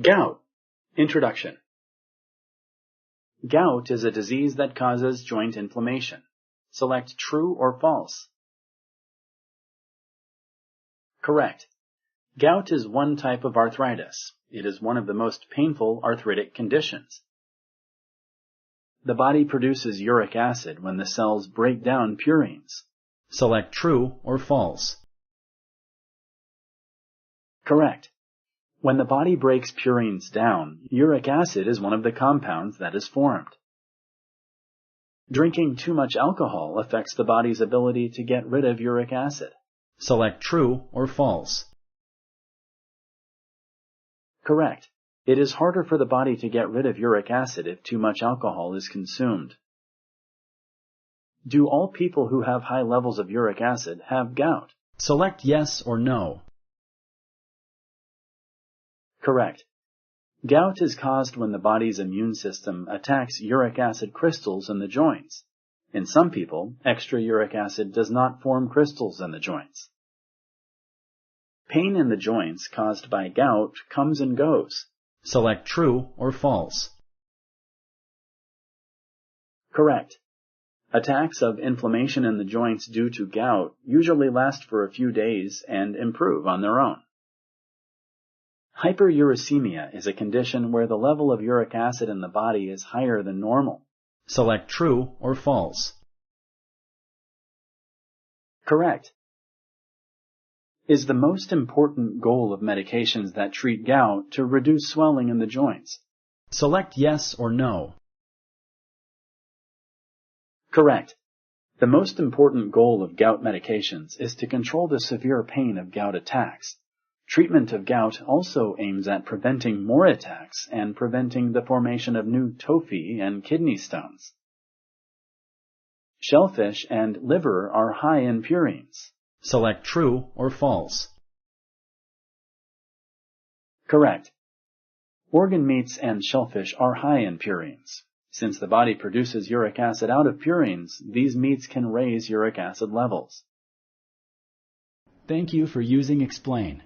Gout. Introduction. Gout is a disease that causes joint inflammation. Select true or false. Correct. Gout is one type of arthritis. It is one of the most painful arthritic conditions. The body produces uric acid when the cells break down purines. Select true or false. Correct. When the body breaks purines down, uric acid is one of the compounds that is formed. Drinking too much alcohol affects the body's ability to get rid of uric acid. Select true or false. Correct. It is harder for the body to get rid of uric acid if too much alcohol is consumed. Do all people who have high levels of uric acid have gout? Select yes or no. Correct. Gout is caused when the body's immune system attacks uric acid crystals in the joints. In some people, extra uric acid does not form crystals in the joints. Pain in the joints caused by gout comes and goes. Select true or false. Correct. Attacks of inflammation in the joints due to gout usually last for a few days and improve on their own. Hyperuricemia is a condition where the level of uric acid in the body is higher than normal. Select true or false. Correct. Is the most important goal of medications that treat gout to reduce swelling in the joints? Select yes or no. Correct. The most important goal of gout medications is to control the severe pain of gout attacks. Treatment of gout also aims at preventing more attacks and preventing the formation of new tophi and kidney stones. Shellfish and liver are high in purines. Select true or false. Correct. Organ meats and shellfish are high in purines. Since the body produces uric acid out of purines, these meats can raise uric acid levels. Thank you for using Explain.